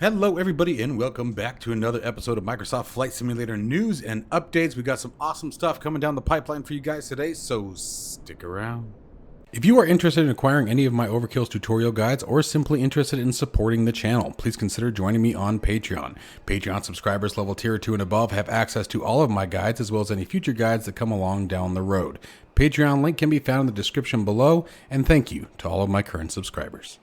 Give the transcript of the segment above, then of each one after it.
Hello everybody and welcome back to another episode of Microsoft Flight Simulator news and updates. We got some awesome stuff coming down the pipeline for you guys today, so stick around. If you are interested in acquiring any of my Overkills tutorial guides or simply interested in supporting the channel, please consider joining me on Patreon. Patreon subscribers level tier 2 and above have access to all of my guides as well as any future guides that come along down the road. Patreon link can be found in the description below, and thank you to all of my current subscribers.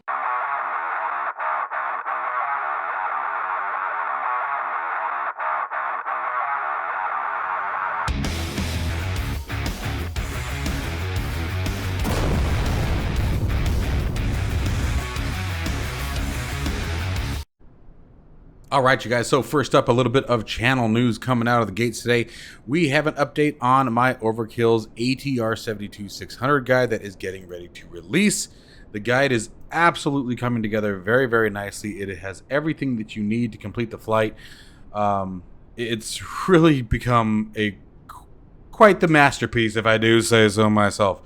All right, you guys, so first up, a little bit of channel news coming out of the gates today. We have an update on my Overkills ATR 72-600 guide that is getting ready to release. The guide is absolutely coming together very, very nicely. It has everything that you need to complete the flight. It's really become quite the masterpiece, if I do say so myself.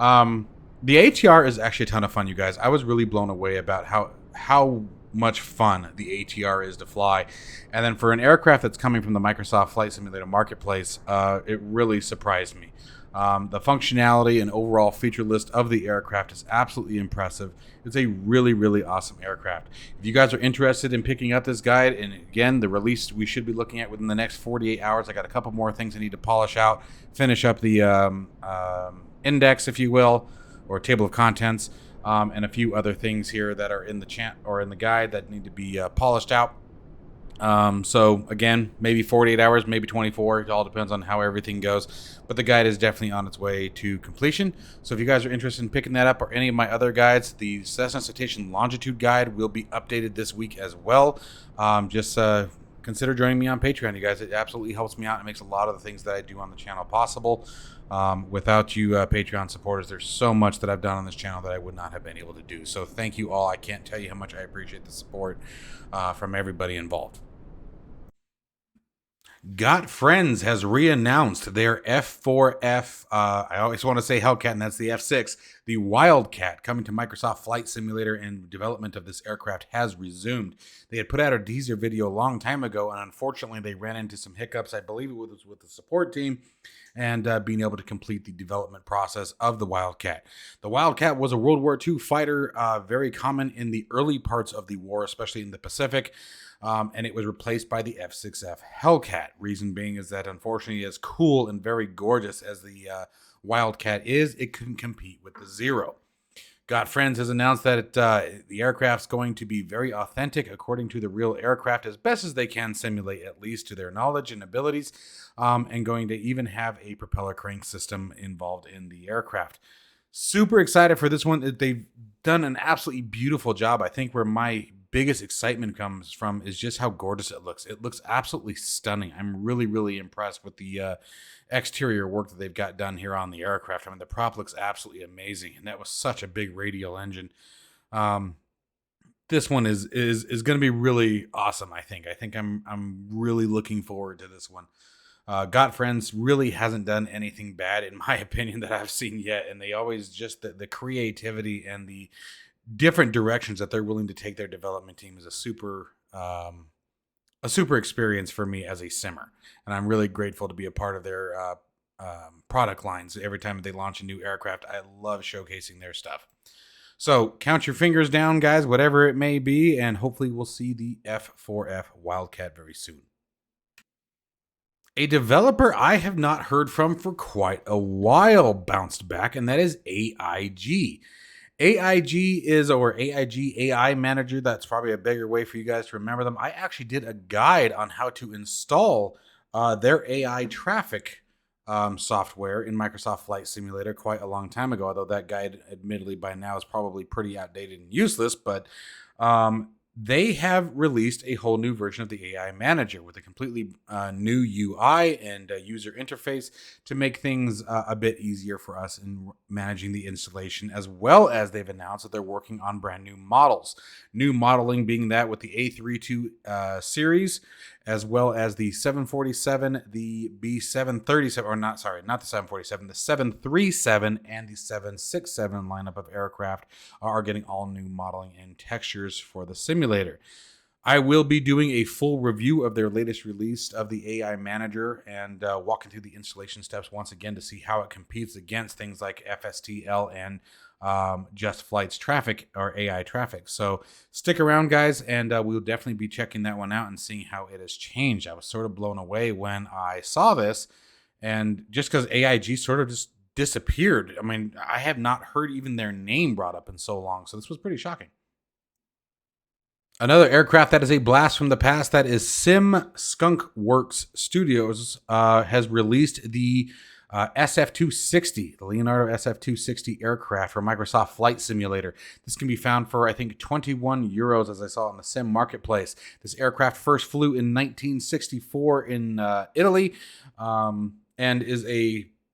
The ATR is actually a ton of fun, you guys. I was really blown away about how much fun the ATR is to fly, and then for an aircraft that's coming from the Microsoft Flight Simulator marketplace, it really surprised me. The functionality and overall feature list of the aircraft is absolutely impressive. It's a really, really awesome aircraft. If you guys are interested in picking up this guide, and again, the release we should be looking at within the next 48 hours. I got a couple more things I need to polish out, finish up the index, if you will, or table of contents. And a few other things here that are in the chat or in the guide that need to be polished out. So again, maybe 48 hours, maybe 24. It all depends on how everything goes. But the guide is definitely on its way to completion. So if you guys are interested in picking that up or any of my other guides, the Cessna Citation Longitude guide will be updated this week as well. Consider joining me on Patreon, you guys. It absolutely helps me out. It makes a lot of the things that I do on the channel possible. Without you Patreon supporters, there's so much that I've done on this channel that I would not have been able to do. So thank you all. I can't tell you how much I appreciate the support from everybody involved. Got Friends has re-announced their F4F, I always want to say Hellcat, and that's the F6, the Wildcat, coming to Microsoft Flight Simulator, and development of this aircraft has resumed. They had put out a teaser video a long time ago, and unfortunately they ran into some hiccups. I believe it was with the support team and being able to complete the development process of the Wildcat. The Wildcat was a World War II fighter, very common in the early parts of the war, especially in the Pacific. And it was replaced by the F6F Hellcat. Reason being is that, unfortunately, as cool and very gorgeous as the Wildcat is, it couldn't compete with the Zero. Got Friends has announced that the aircraft's going to be very authentic according to the real aircraft, as best as they can simulate, at least to their knowledge and abilities, and going to even have a propeller crank system involved in the aircraft. Super excited for this one. They've done an absolutely beautiful job. I think where my biggest excitement comes from is just how gorgeous it looks. It looks absolutely stunning. I'm really, really impressed with the exterior work that they've got done here on the aircraft. I mean, the prop looks absolutely amazing, and that was such a big radial engine. This one is going to be really awesome. I think I'm really looking forward to this one. Got Friends really hasn't done anything bad, in my opinion, that I've seen yet, and they always just the creativity and the different directions that they're willing to take their development team is a super experience for me as a simmer, and I'm really grateful to be a part of their product lines. Every time they launch a new aircraft, I love showcasing their stuff. So count your fingers down, guys, whatever it may be, and hopefully we'll see the F4F Wildcat very soon. A developer I have not heard from for quite a while bounced back, and that is AIG. AIG is, or AIG AI Manager, that's probably a bigger way for you guys to remember them. I actually did a guide on how to install their AI traffic software in Microsoft Flight Simulator quite a long time ago, although that guide admittedly by now is probably pretty outdated and useless, but they have released a whole new version of the AI Manager with a completely new UI and user interface to make things a bit easier for us in managing the installation, as well as they've announced that they're working on brand new models. New modeling being that with the A320 series, as well as the 747, the B737, or not the 747, the 737 and the 767 lineup of aircraft are getting all new modeling and textures for the simulator. I will be doing a full review of their latest release of the AI Manager and walking through the installation steps once again to see how it competes against things like FSTL and Just Flight's traffic or AI traffic. So stick around, guys, and we'll definitely be checking that one out and seeing how it has changed. I was sort of blown away when I saw this, and just because AIG sort of just disappeared. I mean, I have not heard even their name brought up in so long, so this was pretty shocking. Another aircraft that is a blast from the past, that is Sim Skunk Works Studios, has released the SF260, the Leonardo SF260 aircraft for Microsoft Flight Simulator. This can be found for, I think, 21 euros, as I saw on the Sim Marketplace. This aircraft first flew in 1964 in Italy, and is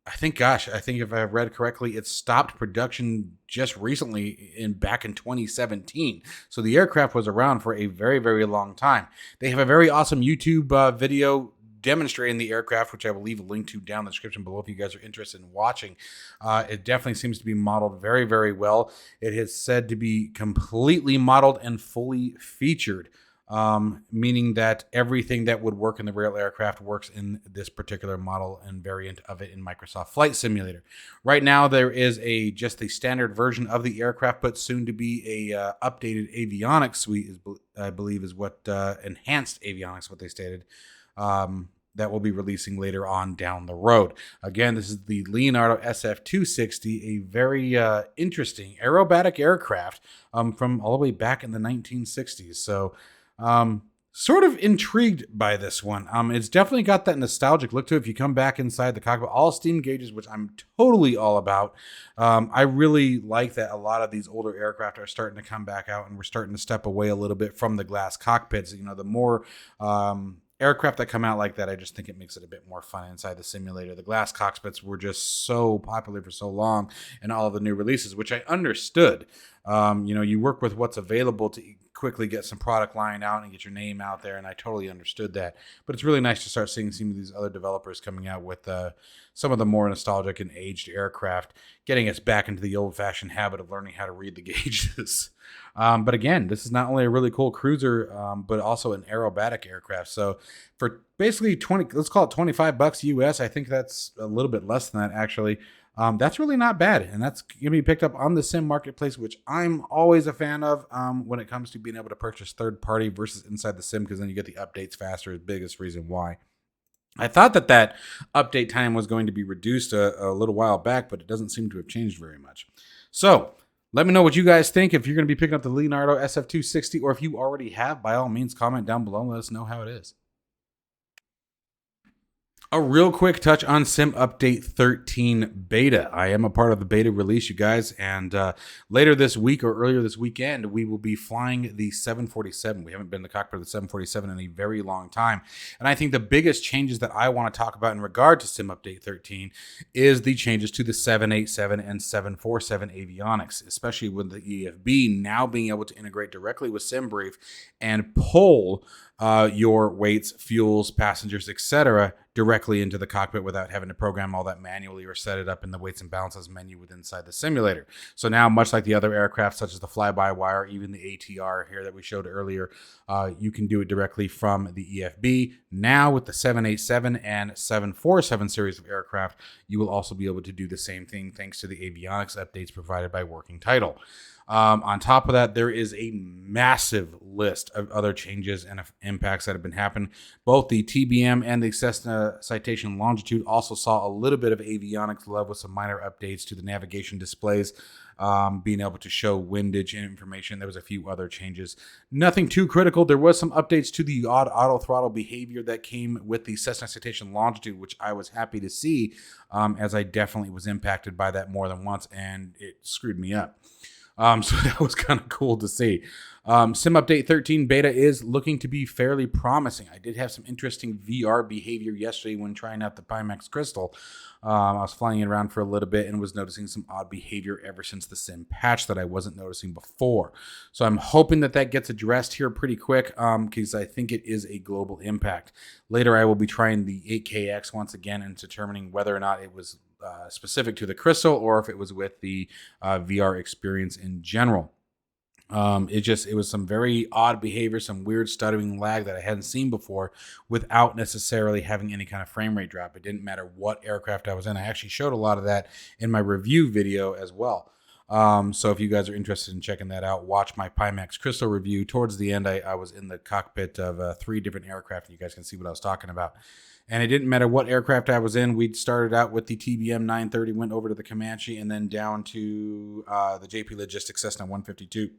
I think if I read correctly, it stopped production just recently back in 2017. So the aircraft was around for a very, very long time. They have a very awesome YouTube video demonstrating the aircraft, which I will leave a link to down in the description below if you guys are interested in watching. It definitely seems to be modeled very, very well. It is said to be completely modeled and fully featured. Meaning that everything that would work in the real aircraft works in this particular model and variant of it in Microsoft Flight Simulator. Right now, there is just the standard version of the aircraft, but soon to be a updated avionics suite, I believe is what enhanced avionics, what they stated. That will be releasing later on down the road. Again, this is the Leonardo SF260, a very interesting aerobatic aircraft from all the way back in the 1960s. So sort of intrigued by this one. It's definitely got that nostalgic look to it. If you come back inside the cockpit, all steam gauges, which I'm totally all about. I really like that a lot of these older aircraft are starting to come back out, and we're starting to step away a little bit from the glass cockpits. You know, the more aircraft that come out like that, I just think it makes it a bit more fun inside the simulator. The glass cockpits were just so popular for so long in all of the new releases, which I understood. You work with what's available to quickly get some product line out and get your name out there, and I totally understood that. But it's really nice to start seeing some of these other developers coming out with some of the more nostalgic and aged aircraft, getting us back into the old-fashioned habit of learning how to read the gauges. But again, this is not only a really cool cruiser, but also an aerobatic aircraft. So for basically let's call it $25 US. I think that's a little bit less than that, actually. That's really not bad, and that's going to be picked up on the Sim Marketplace, which I'm always a fan of when it comes to being able to purchase third-party versus inside the Sim, because then you get the updates faster, is the biggest reason why. I thought that update time was going to be reduced a little while back, but it doesn't seem to have changed very much. So let me know what you guys think. If you're going to be picking up the Leonardo SF260, or if you already have, by all means, comment down below and let us know how it is. A real quick touch on Sim Update 13 Beta. I am a part of the beta release, you guys, and later this week or earlier this weekend, we will be flying the 747. We haven't been in the cockpit of the 747 in a very long time, and I think the biggest changes that I want to talk about in regard to Sim Update 13 is the changes to the 787 and 747 avionics, especially with the EFB now being able to integrate directly with SimBrief and pull your weights, fuels, passengers, etc. directly into the cockpit without having to program all that manually or set it up in the weights and balances menu within inside the simulator. So now, much like the other aircraft, such as the Flybywire, even the ATR here that we showed earlier, you can do it directly from the EFB. Now, with the 787 and 747 series of aircraft, you will also be able to do the same thing thanks to the avionics updates provided by Working Title. On top of that, there is a massive list of other changes and impacts that have been happening. Both the TBM and the Cessna Citation Longitude also saw a little bit of avionics love with some minor updates to the navigation displays, being able to show windage information. There was a few other changes. Nothing too critical. There was some updates to the odd auto throttle behavior that came with the Cessna Citation Longitude, which I was happy to see, as I definitely was impacted by that more than once, and it screwed me up. So that was kind of cool to see. Sim Update 13 Beta is looking to be fairly promising. I did have some interesting VR behavior yesterday when trying out the Pimax Crystal. I was flying it around for a little bit and was noticing some odd behavior ever since the Sim patch that I wasn't noticing before. So I'm hoping that gets addressed here pretty quick, because I think it is a global impact. Later, I will be trying the 8KX once again and determining whether or not it was specific to the Crystal or if it was with the VR experience in general. It was some very odd behavior, some weird stuttering lag that I hadn't seen before without necessarily having any kind of frame rate drop. It didn't matter what aircraft I was in. I actually showed a lot of that in my review video as well. So if you guys are interested in checking that out, watch my Pimax Crystal review. Towards the end, I was in the cockpit of 3 different aircraft, and you guys can see what I was talking about. And it didn't matter what aircraft I was in. We started out with the TBM 930, went over to the Comanche, and then down to the JP Logistics Cessna 152.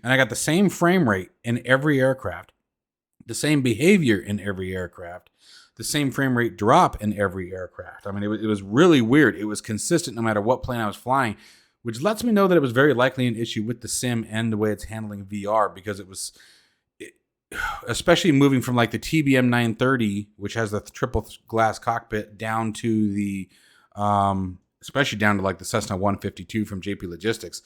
And I got the same frame rate in every aircraft, the same behavior in every aircraft, the same frame rate drop in every aircraft. I mean, it was really weird. It was consistent no matter what plane I was flying, which lets me know that it was very likely an issue with the sim and the way it's handling VR, because especially moving from like the TBM 930, which has the triple glass cockpit, down to the, especially down to like the Cessna 152 from JP Logistics.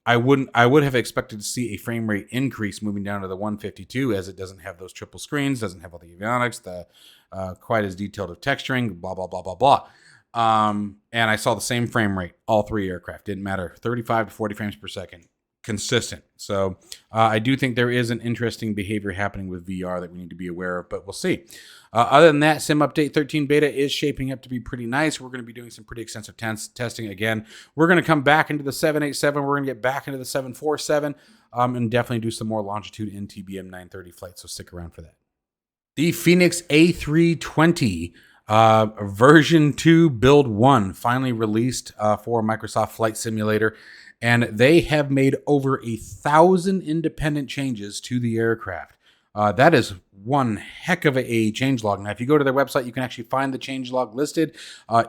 I would have expected to see a frame rate increase moving down to the 152, as it doesn't have those triple screens, doesn't have all the avionics, the quite as detailed of texturing, blah, blah, blah, blah, blah. And I saw the same frame rate, all 3 aircraft. Didn't matter, 35 to 40 frames per second, consistent. So I do think there is an interesting behavior happening with VR that we need to be aware of, but we'll see. Other than that, Sim Update 13 Beta is shaping up to be pretty nice. We're going to be doing some pretty extensive testing again. We're going to come back into the 787. We're going to get back into the 747 and definitely do some more Longitude and TBM 930 flights, so stick around for that. The Fenix A320 version 2 build 1 finally released for Microsoft Flight Simulator, and they have made over 1,000 independent changes to the aircraft. That is one heck of a changelog. Now, if you go to their website, you can actually find the changelog listed.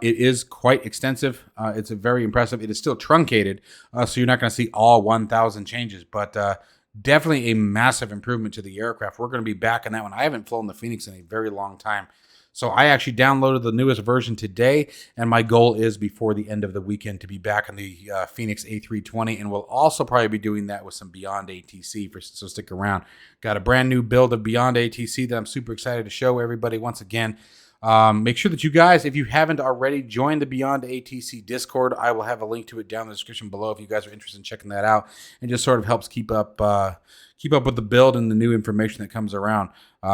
It is quite extensive. It's very impressive. It is still truncated, so you're not going to see all 1,000 changes, but definitely a massive improvement to the aircraft. We're going to be back on that one. I haven't flown the Fenix in a very long time. So I actually downloaded the newest version today, and my goal is before the end of the weekend to be back on the Fenix A320, and we'll also probably be doing that with some Beyond ATC, so stick around. Got a brand new build of Beyond ATC that I'm super excited to show everybody once again. Make sure that you guys, if you haven't already, join the Beyond ATC Discord. I will have a link to it down in the description below if you guys are interested in checking that out, and just sort of helps keep up with the build and the new information that comes around.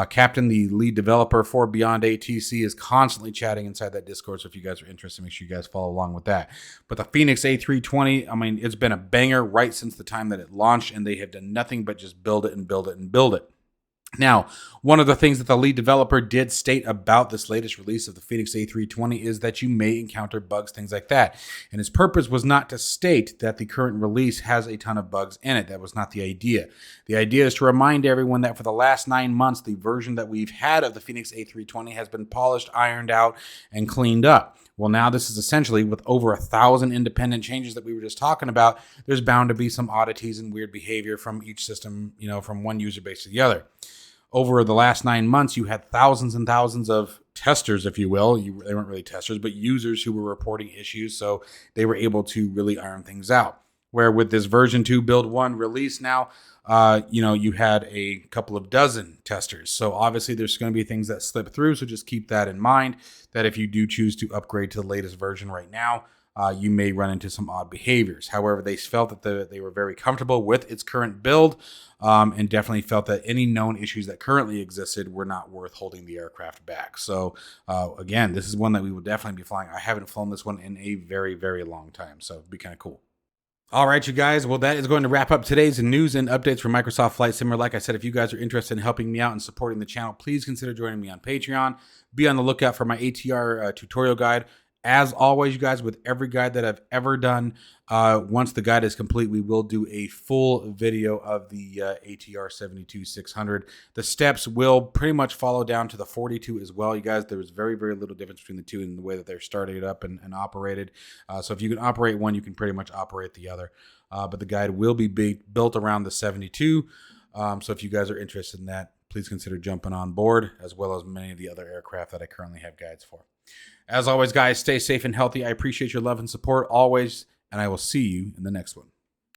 Captain, the lead developer for Beyond ATC, is constantly chatting inside that Discord, so if you guys are interested, make sure you guys follow along with that. But the Fenix A320, I mean, it's been a banger right since the time that it launched, and they have done nothing but just build it and build it and build it. Now, one of the things that the lead developer did state about this latest release of the Fenix A320 is that you may encounter bugs, things like that. And his purpose was not to state that the current release has a ton of bugs in it. That was not the idea. The idea is to remind everyone that for the last 9 months, the version that we've had of the Fenix A320 has been polished, ironed out, and cleaned up. Well, now this is essentially, with over 1,000 independent changes that we were just talking about, there's bound to be some oddities and weird behavior from each system, from one user base to the other. Over the last 9 months, you had thousands and thousands of testers, if you will. They weren't really testers, but users who were reporting issues, so they were able to really iron things out. Where with this version 2 build 1 release now, you had a couple of dozen testers. So obviously there's going to be things that slip through, so just keep that in mind, that if you do choose to upgrade to the latest version right now, you may run into some odd behaviors. However, they felt that they were very comfortable with its current build, and definitely felt that any known issues that currently existed were not worth holding the aircraft back. So again, this is one that we will definitely be flying. I haven't flown this one in a very, very long time, so it'd be kind of cool. All right, you guys. Well, that is going to wrap up today's news and updates from Microsoft Flight Simulator. Like I said, if you guys are interested in helping me out and supporting the channel, please consider joining me on Patreon. Be on the lookout for my ATR tutorial guide. As always, you guys, with every guide that I've ever done, once the guide is complete, we will do a full video of the ATR 72-600. The steps will pretty much follow down to the 42 as well, you guys. There's very, very little difference between the two in the way that they're started up and operated. So if you can operate one, you can pretty much operate the other. But the guide will be built around the 72. So if you guys are interested in that, please consider jumping on board, as well as many of the other aircraft that I currently have guides for. As always, guys, stay safe and healthy. I appreciate your love and support always, and I will see you in the next one.